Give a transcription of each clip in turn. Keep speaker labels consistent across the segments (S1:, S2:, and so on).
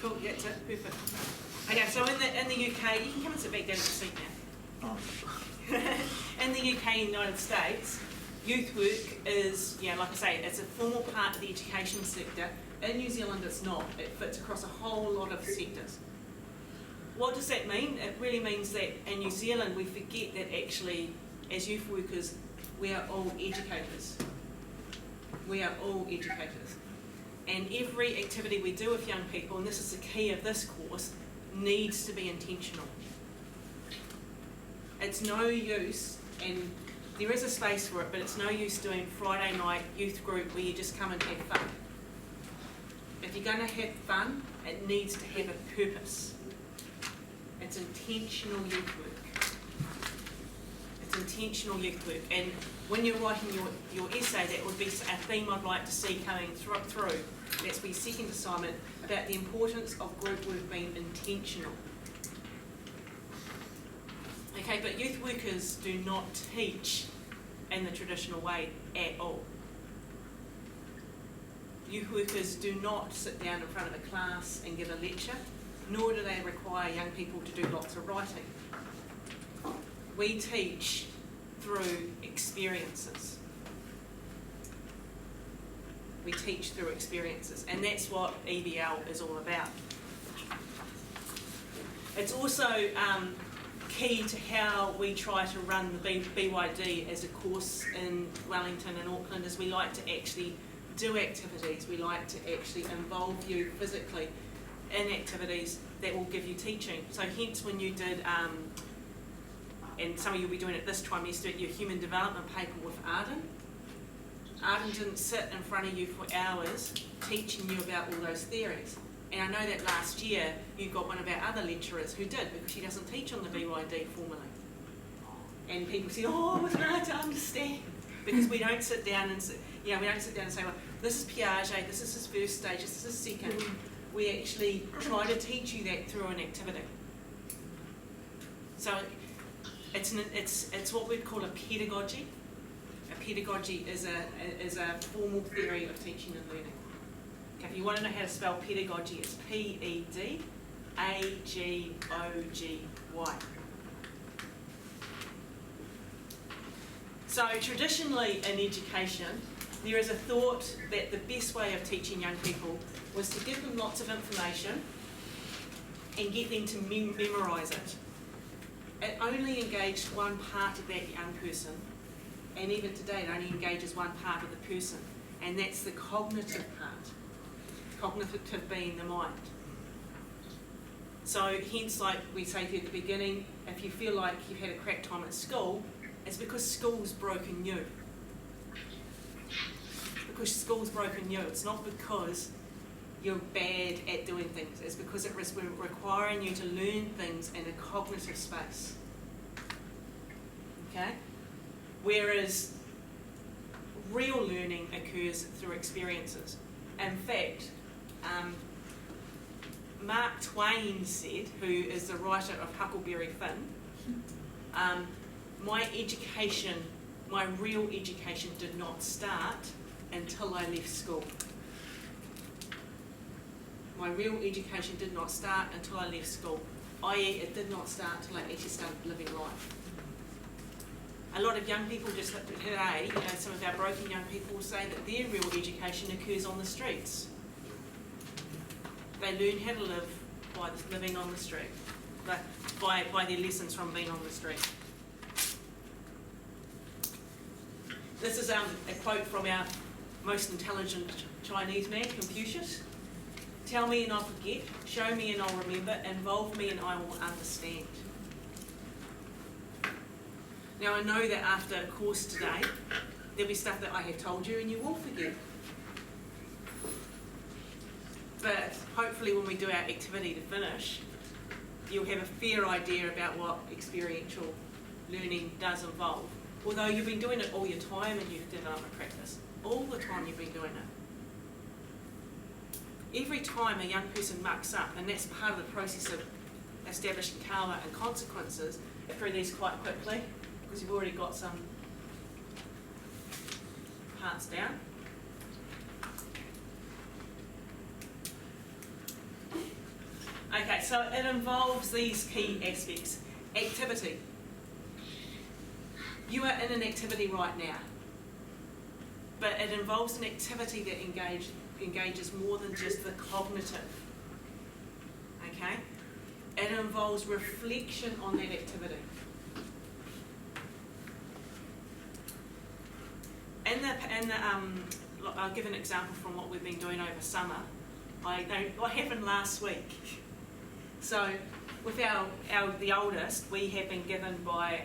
S1: Cool, yeah, that's it, perfect. Okay, so in the UK, you can come and sit back down at the seat now. In the UK, United States, youth work is, like I say, it's a formal part of the education sector. In New Zealand, it's not. It fits across a whole lot of sectors. What does that mean? It really means that in New Zealand, we forget that actually, as youth workers, we are all educators. We are all educators. And every activity we do with young people, and this is the key of this course, needs to be intentional. It's no use, and there is a space for it, but it's no use doing Friday night youth group where you just come and have fun. If you're going to have fun, it needs to have a purpose. It's intentional youth work. It's intentional youth work. And when you're writing your essay, that would be a theme I'd like to see coming through. That's your second assignment, about the importance of group work being intentional. Okay, but youth workers do not teach in the traditional way at all. Youth workers do not sit down in front of a class and give a lecture, nor do they require young people to do lots of writing. We teach through experiences. We teach through experiences, and that's what EBL is all about. It's also key to how we try to run the BYD as a course in Wellington and Auckland, is we like to actually do activities. We like to actually involve you physically in activities that will give you teaching. So hence when you did, and some of you will be doing it this trimester, your human development paper with Arden. Arden didn't sit in front of you for hours teaching you about all those theories. And I know that last year you got one of our other lecturers who did, because she doesn't teach on the BYD formally. And people say, oh, it was hard to understand. Because we don't sit down and say, well, this is Piaget, this is his first stage, this is his second. We actually try to teach you that through an activity. So it's what we'd call a pedagogy. A pedagogy is a formal theory of teaching and learning. Okay, if you want to know how to spell pedagogy, it's P-E-D-A-G-O-G-Y. So traditionally in education, there is a thought that the best way of teaching young people was to give them lots of information and get them to memorise it. It only engaged one part of that young person, and even today it only engages one part of the person, and that's the cognitive part. Cognitive being the mind. So hence, like we say to you at the beginning, if you feel like you've had a crap time at school, it's because school's broken you. Because school's broken you. It's not because you're bad at doing things. It's because it was requiring you to learn things in a cognitive space. Okay? Whereas real learning occurs through experiences. In fact, Mark Twain said, who is the writer of Huckleberry Finn, my real education did not start until I left school. My real education did not start until I left school, i.e. it did not start until I actually started living life. A lot of young people just today, some of our broken young people will say that their real education occurs on the streets. They learn how to live by living on the street, by their lessons from being on the street. This is a quote from our most intelligent Chinese man, Confucius. Tell me and I'll forget, show me and I'll remember, involve me and I will understand. Now I know that after a course today, there'll be stuff that I have told you and you will forget. But hopefully when we do our activity to finish, you'll have a fair idea about what experiential learning does involve. Although you've been doing it all your time in youth development practice. All the time you've been doing it. Every time a young person mucks up, and that's part of the process of establishing karma and consequences, through these quite quickly, because you've already got some parts down. so it involves these key aspects. Activity. You are in an activity right now, but it involves an activity that engages more than just the cognitive. Okay? It involves reflection on that activity. I'll give an example from what we've been doing over summer. What happened last week? So, with the oldest, we have been given by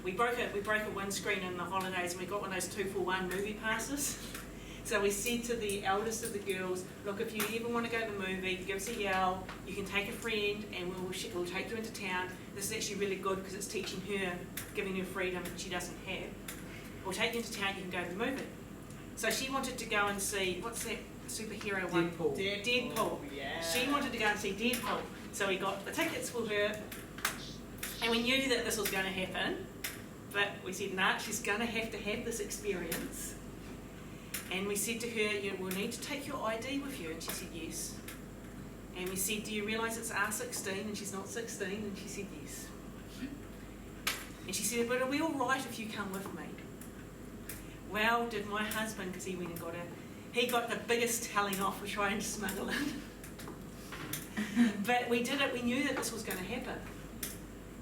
S1: we broke a windscreen in the holidays, and we got one of those 2-for-1 movie passes. So we said to the eldest of the girls, look, if you ever want to go to the movie, give us a yell, you can take a friend and we'll take you into town. This is actually really good because it's teaching her, giving her freedom that she doesn't have. We'll take you into town, you can go to the movie. So she wanted to go and see, what's that superhero one? Deadpool.
S2: Oh, yeah.
S1: She wanted to go and see Deadpool. So we got the tickets for her, and we knew that this was going to happen, but we said, nah, she's going to have this experience. And we said to her, we'll need to take your ID with you. And she said, yes. And we said, do you realise it's R16 and she's not 16? And she said, yes. And she said, but are we all right if you come with me? Well, did my husband, because he went and got her, he got the biggest telling off for trying to smuggle in. But we did it, we knew that this was going to happen.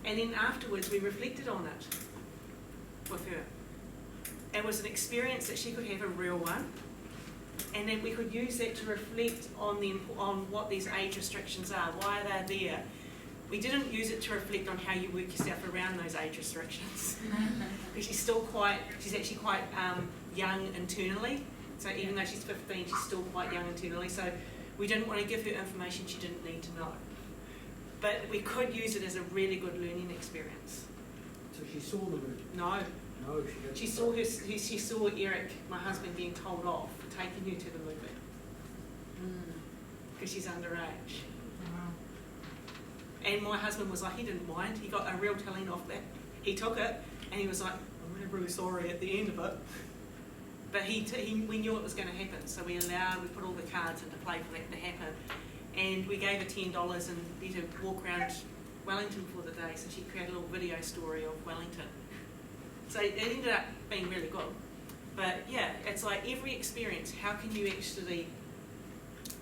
S1: And then afterwards we reflected on it with her. It was an experience that she could have, a real one, and then we could use that to reflect on what these age restrictions are, why they're there. We didn't use it to reflect on how you work yourself around those age restrictions, because she's actually quite young internally. So even though she's 15, she's still quite young internally. So we didn't want to give her information she didn't need to know. But we could use it as a really good learning experience.
S3: So she saw the movie?
S1: No.
S3: No, she didn't.
S1: She saw Eric, my husband, being told off for taking her to the movie. Because she's underage.
S2: Wow.
S1: And my husband was like, he didn't mind. He got a real telling off that. He took it, and he was like, I'm really sorry at the end of it. But we knew it was going to happen, so we put all the cards into play for that to happen. And we gave her $10 and let her walk around Wellington for the day, so she created a little video story of Wellington. So it ended up being really good. But yeah, it's like every experience, how can you actually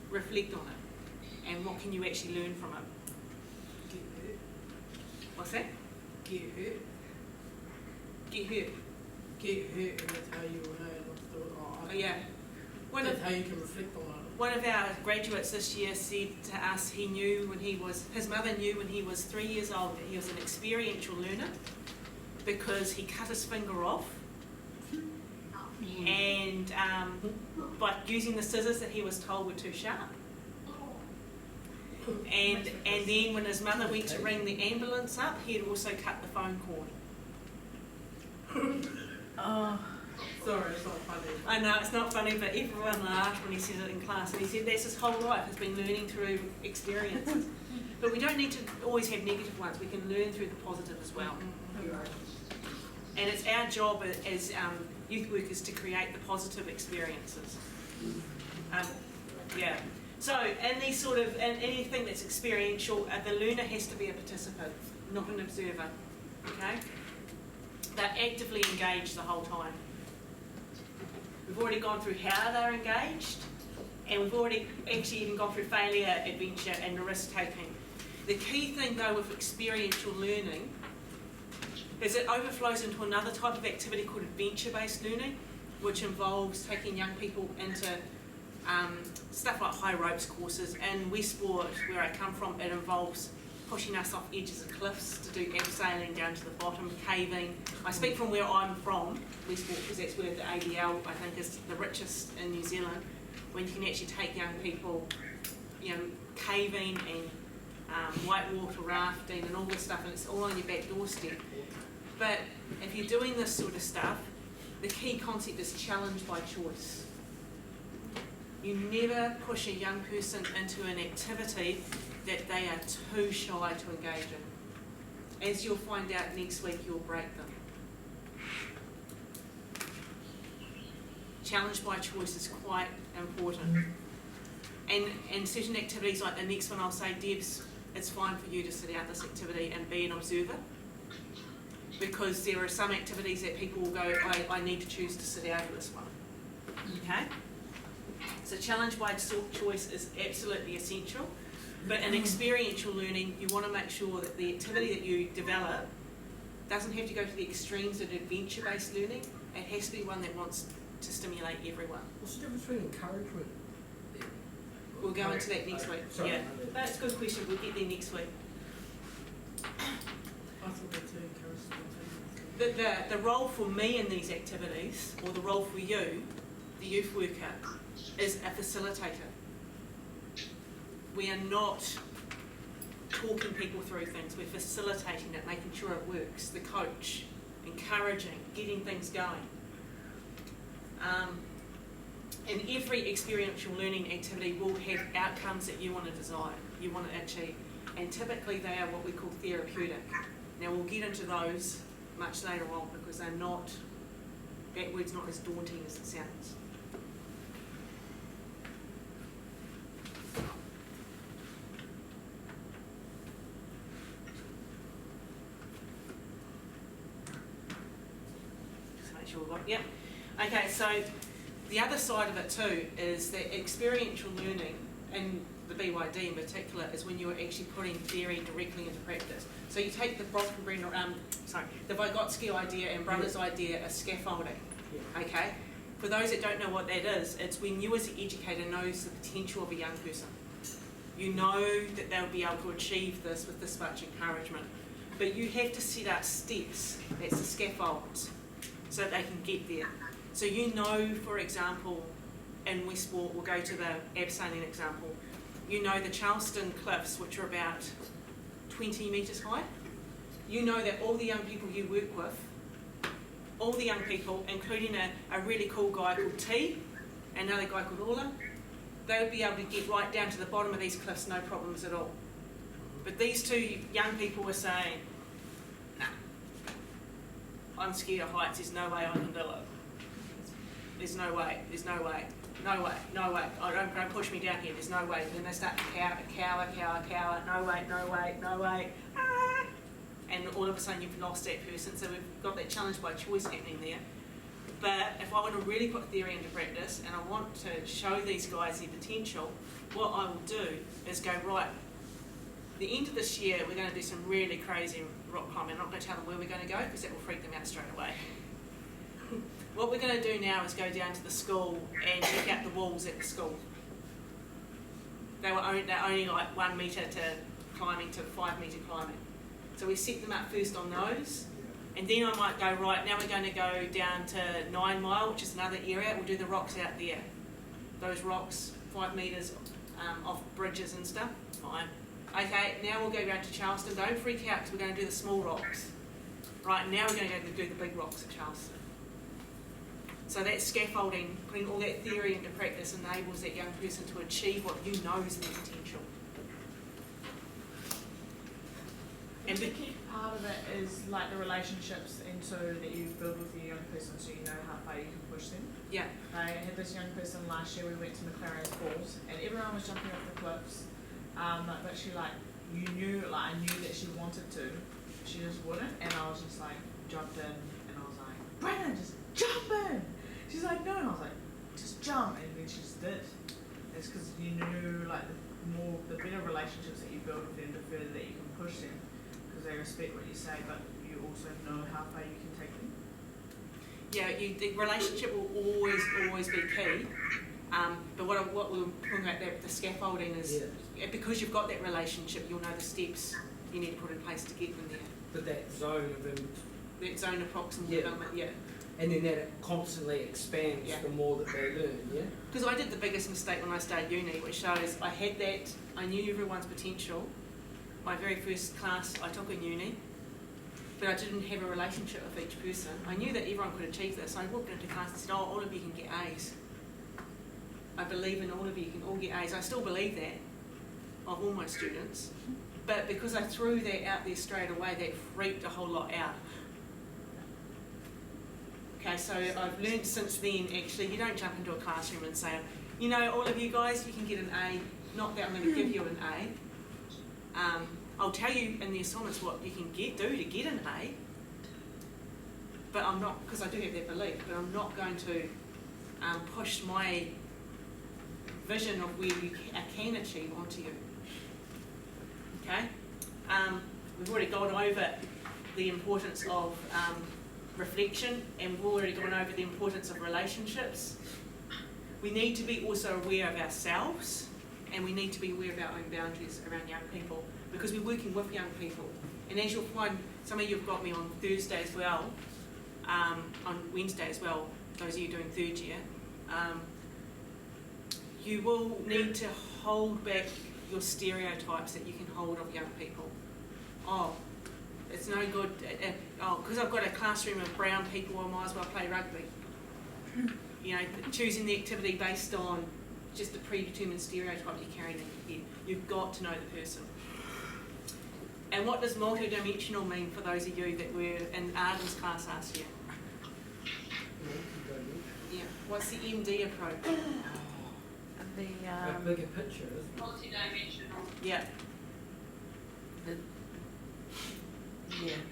S1: reflect on it? And what can you actually learn from it?
S2: Get hurt.
S1: What's that?
S2: Get hurt.
S1: Get hurt.
S2: Get hurt, and that's how you learn.
S1: Oh yeah.
S2: That's how you can reflect on it.
S1: One of our graduates this year said to us his mother knew when he was 3 years old that he was an experiential learner because he cut his finger off and by using the scissors that he was told were too sharp. And then when his mother went to ring the ambulance up, he had also cut the phone cord.
S2: Oh. Sorry, it's not funny.
S1: I know, it's not funny, but everyone laughed when he said it in class. And he said that's his whole life, has been learning through experiences. But we don't need to always have negative ones. We can learn through the positive as well. And it's our job as youth workers to create the positive experiences. Yeah. So, and anything that's experiential, the learner has to be a participant, not an observer. Okay? They're actively engaged the whole time. We've already gone through how they're engaged, and we've already actually even gone through failure, adventure, and the risk-taking. The key thing, though, with experiential learning is it overflows into another type of activity called adventure-based learning, which involves taking young people into stuff like high ropes courses. And Westport, where I come from, it involves pushing us off edges of cliffs to do abseiling down to the bottom, caving. I speak from where I'm from, Westport, because that's where the ABL, I think, is the richest in New Zealand, when you can actually take young people, caving and whitewater rafting and all this stuff, and it's all on your back doorstep. But if you're doing this sort of stuff, the key concept is challenge by choice. You never push a young person into an activity that they are too shy to engage in. As you'll find out next week, you'll break them. Challenge by choice is quite important. And certain activities like the next one I'll say, Debs, it's fine for you to sit out this activity and be an observer. Because there are some activities that people will go, I need to choose to sit out of this one. Okay? So challenge by choice is absolutely essential. But in experiential learning, you want to make sure that the activity that you develop doesn't have to go to the extremes of adventure-based learning. It has to be one that wants to stimulate everyone.
S3: What's the difference between encouragement?
S1: We'll go into that next week.
S3: Sorry,
S1: Yeah, that's a good question. We'll get there next week.
S2: I thought that too encouraged spontaneous.
S1: The role for me in these activities, or the role for you, the youth worker, is a facilitator. We are not talking people through things, we're facilitating it, making sure it works. The coach, encouraging, getting things going. And every experiential learning activity will have outcomes that you want to desire, you want to achieve. And typically they are what we call therapeutic. Now we'll get into those much later on because they're not, that word's not as daunting as it sounds. Just make sure we've got, yep. Okay, so the other side of it too is that experiential learning, and the BYD in particular, is when you're actually putting theory directly into practice. So you take the the Vygotsky idea and Brothers idea of scaffolding, okay? For those that don't know what that is, it's when you as an educator knows the potential of a young person. You know that they'll be able to achieve this with this much encouragement, but you have to set out steps, that's the scaffolds, so that they can get there. So you know, for example, in Westport, we'll go to the abseiling example, you know the Charleston Cliffs, which are about 20 metres high. You know that all the young people you work with, all the young people, including a really cool guy called T, and another guy called Ola, they would be able to get right down to the bottom of these cliffs, no problems at all. But these two young people were saying, nah, I'm scared of heights, there's no way I can do it. There's no way, there's no way, no way, no way. Oh, don't push me down here, there's no way. And then they start to cower, no way, no way, no way. Ah! And all of a sudden you've lost that person, so we've got that challenge by choice happening there. But if I want to really put theory into practice and I want to show these guys their potential, what I will do is go, right, the end of this year we're going to do some really crazy rock climbing. I'm not going to tell them where we're going to go because that will freak them out straight away. What we're going to do now is go down to the school and check out the walls at the school. They're only like 1 metre to climbing to 5 metre climbing. So we set them up first on those, and then I might go, right, now we're going to go down to 9 Mile, which is another area. We'll do the rocks out there. Those rocks, 5 metres off bridges and stuff, fine. Okay, now we'll go down to Charleston. Don't freak out because we're going to do the small rocks. Right, now we're going to go do the big rocks at Charleston. So that scaffolding, putting all that theory into practice, enables that young person to achieve what you know is their potential.
S4: And the key part of it is like the relationships into that you build with your young person, so you know how far you can push them.
S1: Yeah.
S4: I had this young person last year. We went to McLaren's Falls, and everyone was jumping off the cliffs. But she I knew that she wanted to. She just wouldn't, and I was just like jumped in, and I was like, Brandon, just jump in. She's like, no, and I was like, just jump, and then she just did. It's because you knew the better relationships that you build with them, the further that you can push them, because they respect what you say, but you also know how far you can take them.
S1: Yeah, the relationship will always be key. But what we were talking about there with the scaffolding is, because you've got that relationship, you'll know the steps you need to put in place to get them there.
S3: But that zone of
S1: That zone of proximal development, yeah.
S3: and then that constantly expands the more that they learn, yeah?
S1: Because I did the biggest mistake when I started uni, which shows I knew everyone's potential. My very first class I took in uni, but I didn't have a relationship with each person. I knew that everyone could achieve this. I walked into class and said, oh, all of you can get A's. I believe in all of you can all get A's. I still believe that of all my students, but because I threw that out there straight away, that freaked a whole lot out. Okay, so I've learned since then, actually, you don't jump into a classroom and say, You know, all of you guys, you can get an A. Not that I'm going to give you an A. I'll tell you in the assignments what you can do to get an A. But I'm not, because I do have that belief, but I'm not going to push my vision of where you can achieve onto you. Okay? We've already gone over the importance of reflection, and we've already gone over the importance of relationships. We need to be also aware of ourselves, and we need to be aware of our own boundaries around young people, because we're working with young people. And as you'll find, some of you have got me on Thursday as well, on Wednesday as well, those of you doing third year. You will need to hold back your stereotypes that you can hold of young people. Oh, it's no good, because I've got a classroom of brown people, I might as well play rugby. You know, choosing the activity based on just the predetermined stereotype you're carrying in your head. You've got to know the person. And what does multidimensional mean for those of you that were in Arden's class last year? Yeah. What's the MD approach?
S3: A bigger picture, isn't it?
S5: Multidimensional.
S1: Yeah.
S3: Yeah.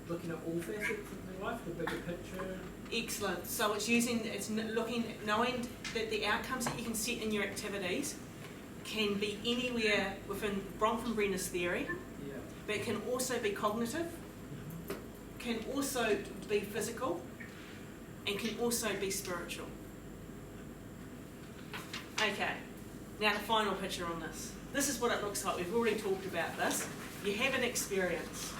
S3: Looking at all facets of their life, the bigger picture.
S1: Excellent. So it's knowing that the outcomes that you can set in your activities can be anywhere within Bronfenbrenner's theory,
S3: Yeah.
S1: but it can also be cognitive, can also be physical, and can also be spiritual. Okay, now the final picture on this. This is what it looks like. We've already talked about this. You have an experience.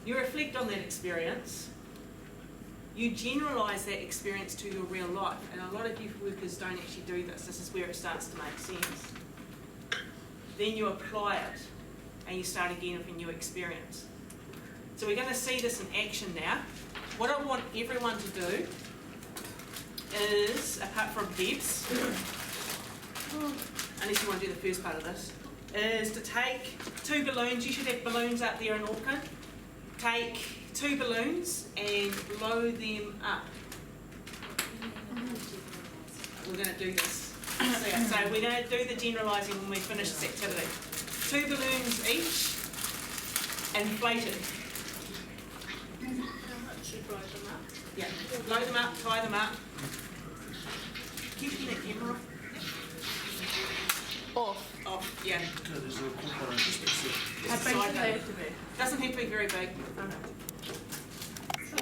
S1: You reflect on that experience. You generalise that experience to your real life. And a lot of youth workers don't actually do this. This is where it starts to make sense. Then you apply it and you start again with a new experience. So we're going to see this in action now. What I want everyone to do is, apart from Debs, unless you want to do the first part of this, is to take 2 balloons. You should have balloons up there in Auckland. Take 2 balloons and blow them up. We're going to do this. So we're going to do the generalising when we finish this activity. 2 balloons each, inflated.
S2: Should blow them up.
S1: Yeah, blow them up, tie them up. Keep the camera off. Off, yeah.
S2: How big do they have to be?
S1: Doesn't have to be very big.